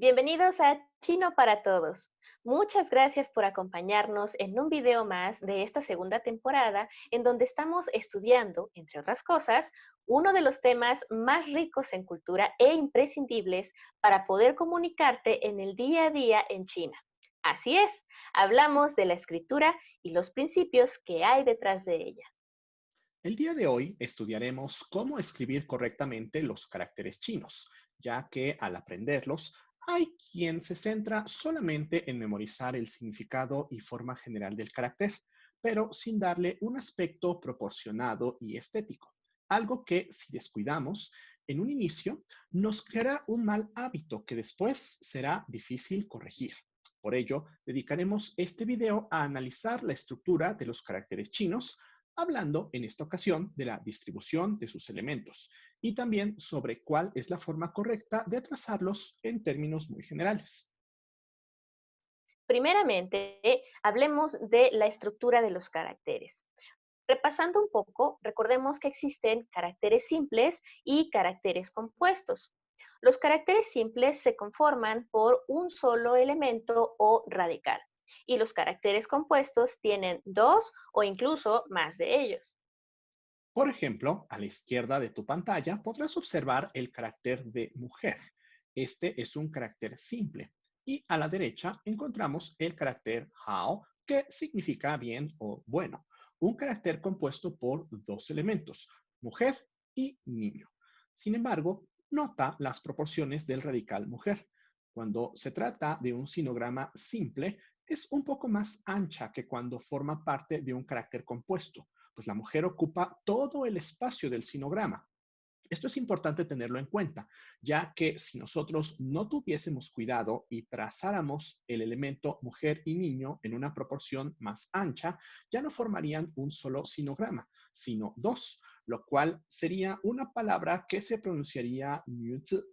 Bienvenidos a Chino para Todos. Muchas gracias por acompañarnos en un video más de esta segunda temporada en donde estamos estudiando, entre otras cosas, uno de los temas más ricos en cultura e imprescindibles para poder comunicarte en el día a día en China. Así es, hablamos de la escritura y los principios que hay detrás de ella. El día de hoy estudiaremos cómo escribir correctamente los caracteres chinos, ya que al aprenderlos hay quien se centra solamente en memorizar el significado y forma general del carácter, pero sin darle un aspecto proporcionado y estético, algo que si descuidamos en un inicio nos creará un mal hábito que después será difícil corregir. Por ello, dedicaremos este video a analizar la estructura de los caracteres chinos, hablando en esta ocasión de la distribución de sus elementos y también sobre cuál es la forma correcta de trazarlos en términos muy generales. Primeramente, hablemos de la estructura de los caracteres. Repasando un poco, recordemos que existen caracteres simples y caracteres compuestos. Los caracteres simples se conforman por un solo elemento o radical, y los caracteres compuestos tienen dos o incluso más de ellos. Por ejemplo, a la izquierda de tu pantalla podrás observar el carácter de mujer. Este es un carácter simple. Y a la derecha encontramos el carácter hao, que significa bien o bueno, un carácter compuesto por dos elementos, mujer y niño. Sin embargo, nota las proporciones del radical mujer. Cuando se trata de un sinograma simple, es un poco más ancha que cuando forma parte de un carácter compuesto, pues la mujer ocupa todo el espacio del sinograma. Esto es importante tenerlo en cuenta, ya que si nosotros no tuviésemos cuidado y trazáramos el elemento mujer y niño en una proporción más ancha, ya no formarían un solo sinograma, sino dos, lo cual sería una palabra que se pronunciaría "nüzi",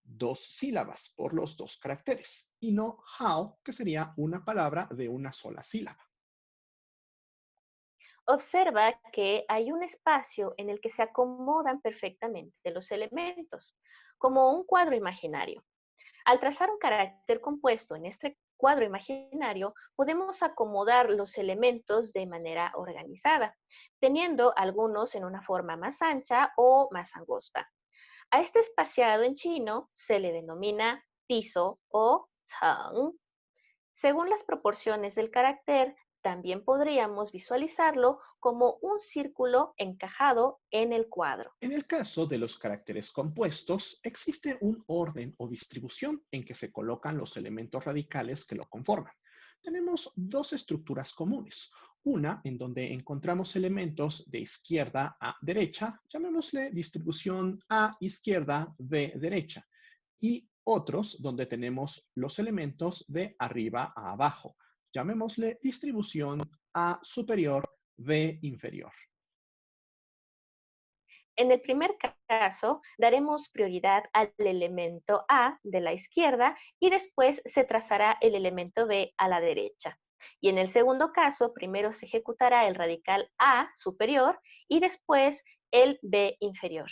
dos sílabas por los dos caracteres, y no hao, que sería una palabra de una sola sílaba. Observa que hay un espacio en el que se acomodan perfectamente los elementos, como un cuadro imaginario. Al trazar un carácter compuesto en este cuadro imaginario, podemos acomodar los elementos de manera organizada, teniendo algunos en una forma más ancha o más angosta. A este espaciado en chino se le denomina piso o chang. Según las proporciones del carácter, también podríamos visualizarlo como un círculo encajado en el cuadro. En el caso de los caracteres compuestos, existe un orden o distribución en que se colocan los elementos radicales que lo conforman. Tenemos dos estructuras comunes, una en donde encontramos elementos de izquierda a derecha, llamémosle distribución A izquierda, B derecha, y otros donde tenemos los elementos de arriba a abajo, llamémosle distribución A superior, B inferior. En el primer caso, daremos prioridad al elemento A de la izquierda y después se trazará el elemento B a la derecha. Y en el segundo caso, primero se ejecutará el radical A superior y después el B inferior.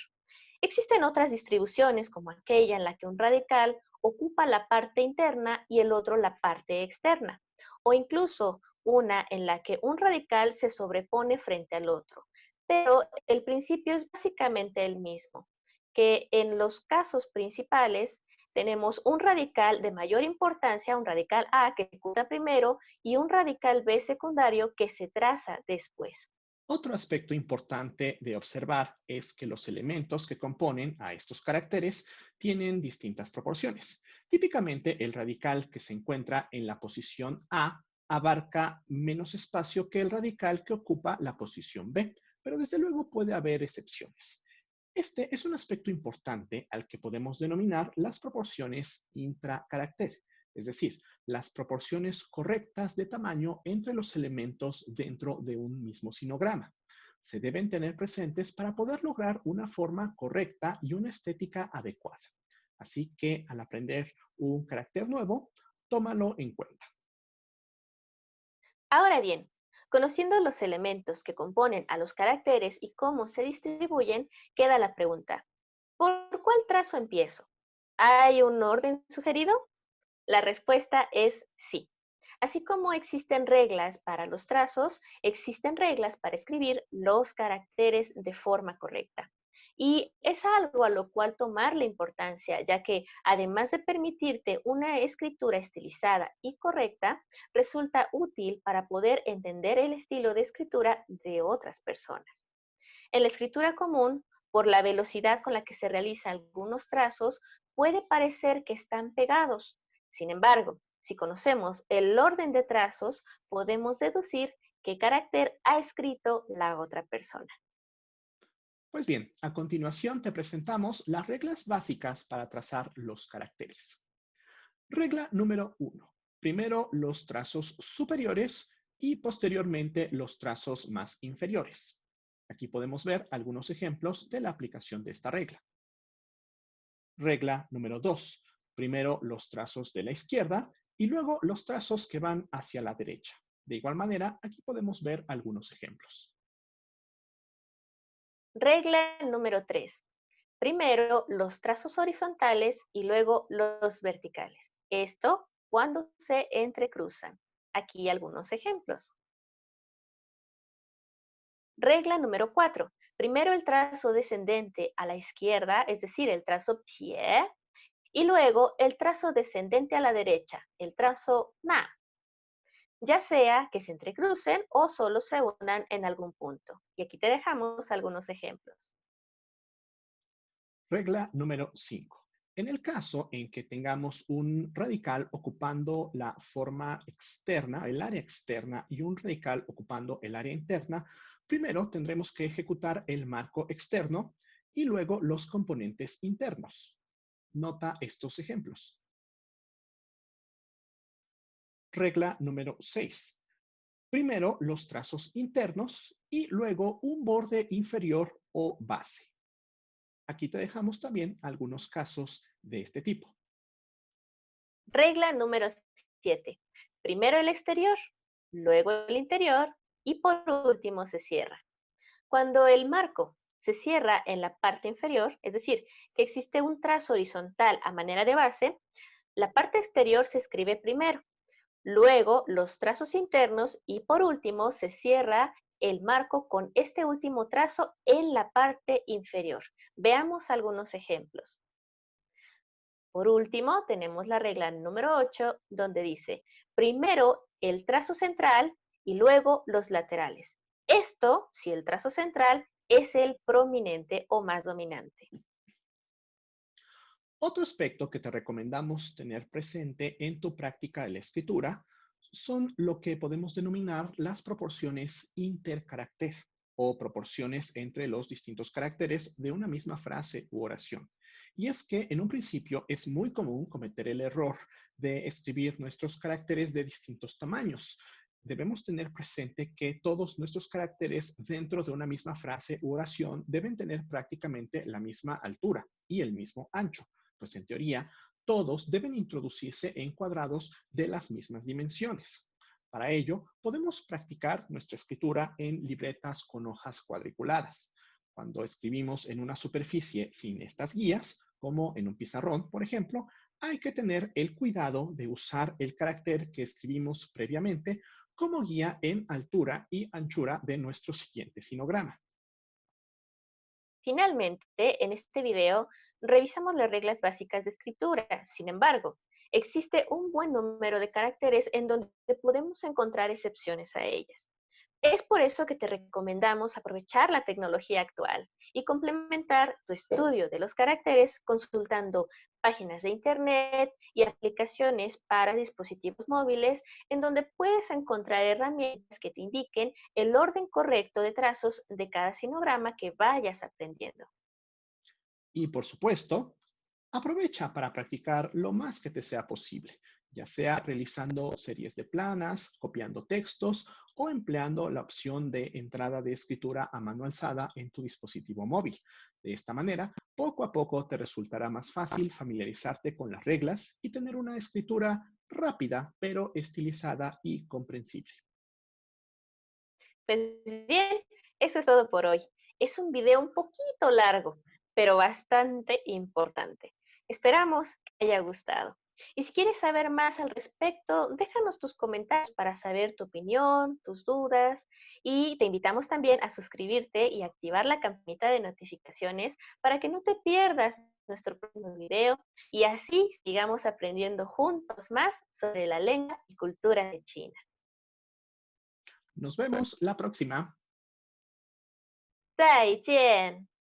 Existen otras distribuciones como aquella en la que un radical ocupa la parte interna y el otro la parte externa, o incluso una en la que un radical se sobrepone frente al otro, pero el principio es básicamente el mismo, que en los casos principales tenemos un radical de mayor importancia, un radical A que ejecuta primero y un radical B secundario que se traza después. Otro aspecto importante de observar es que los elementos que componen a estos caracteres tienen distintas proporciones. Típicamente, el radical que se encuentra en la posición A abarca menos espacio que el radical que ocupa la posición B, pero desde luego puede haber excepciones. Este es un aspecto importante al que podemos denominar las proporciones intracarácter, es decir, las proporciones correctas de tamaño entre los elementos dentro de un mismo sinograma. Se deben tener presentes para poder lograr una forma correcta y una estética adecuada. Así que al aprender un carácter nuevo, tómalo en cuenta. Ahora bien, conociendo los elementos que componen a los caracteres y cómo se distribuyen, queda la pregunta, ¿por cuál trazo empiezo? ¿Hay un orden sugerido? La respuesta es sí. Así como existen reglas para los trazos, existen reglas para escribir los caracteres de forma correcta. Y es algo a lo cual tomarle importancia, ya que además de permitirte una escritura estilizada y correcta, resulta útil para poder entender el estilo de escritura de otras personas. En la escritura común, por la velocidad con la que se realizan algunos trazos, puede parecer que están pegados. Sin embargo, si conocemos el orden de trazos, podemos deducir qué carácter ha escrito la otra persona. Pues bien, a continuación te presentamos las reglas básicas para trazar los caracteres. Regla número 1. Primero los trazos superiores y posteriormente los trazos más inferiores. Aquí podemos ver algunos ejemplos de la aplicación de esta regla. Regla número 2. Primero los trazos de la izquierda y luego los trazos que van hacia la derecha. De igual manera, aquí podemos ver algunos ejemplos. Regla número 3. Primero los trazos horizontales y luego los verticales. Esto cuando se entrecruzan. Aquí algunos ejemplos. Regla número 4. Primero el trazo descendente a la izquierda, es decir, el trazo pie, y luego el trazo descendente a la derecha, el trazo na, ya sea que se entrecrucen o solo se unan en algún punto. Y aquí te dejamos algunos ejemplos. Regla número 5. En el caso en que tengamos un radical ocupando la forma externa, el área externa, y un radical ocupando el área interna, primero tendremos que ejecutar el marco externo y luego los componentes internos. Nota estos ejemplos. Regla número 6. Primero los trazos internos y luego un borde inferior o base. Aquí te dejamos también algunos casos de este tipo. Regla número 7. Primero el exterior, luego el interior y por último se cierra. Cuando el marco se cierra en la parte inferior, es decir, que existe un trazo horizontal a manera de base, la parte exterior se escribe primero, luego los trazos internos y por último se cierra el marco con este último trazo en la parte inferior. Veamos algunos ejemplos. Por último, tenemos la regla número 8, donde dice, primero el trazo central y luego los laterales. Esto si el trazo central es el prominente o más dominante. Otro aspecto que te recomendamos tener presente en tu práctica de la escritura son lo que podemos denominar las proporciones intercarácter o proporciones entre los distintos caracteres de una misma frase u oración. Y es que en un principio es muy común cometer el error de escribir nuestros caracteres de distintos tamaños. Debemos tener presente que todos nuestros caracteres dentro de una misma frase u oración deben tener prácticamente la misma altura y el mismo ancho, pues en teoría todos deben introducirse en cuadrados de las mismas dimensiones. Para ello, podemos practicar nuestra escritura en libretas con hojas cuadriculadas. Cuando escribimos en una superficie sin estas guías, como en un pizarrón, por ejemplo, hay que tener el cuidado de usar el carácter que escribimos previamente como guía en altura y anchura de nuestro siguiente sinograma. Finalmente, en este video revisamos las reglas básicas de escritura. Sin embargo, existe un buen número de caracteres en donde podemos encontrar excepciones a ellas. Es por eso que te recomendamos aprovechar la tecnología actual y complementar tu estudio de los caracteres consultando páginas de Internet y aplicaciones para dispositivos móviles en donde puedes encontrar herramientas que te indiquen el orden correcto de trazos de cada sinograma que vayas aprendiendo. Y por supuesto, aprovecha para practicar lo más que te sea posible, ya sea realizando series de planas, copiando textos o empleando la opción de entrada de escritura a mano alzada en tu dispositivo móvil. De esta manera, poco a poco te resultará más fácil familiarizarte con las reglas y tener una escritura rápida, pero estilizada y comprensible. Pues bien, eso es todo por hoy. Es un video un poquito largo, pero bastante importante. Esperamos que haya gustado. Y si quieres saber más al respecto, déjanos tus comentarios para saber tu opinión, tus dudas y te invitamos también a suscribirte y activar la campanita de notificaciones para que no te pierdas nuestro próximo video y así sigamos aprendiendo juntos más sobre la lengua y cultura de China. Nos vemos la próxima. 再见。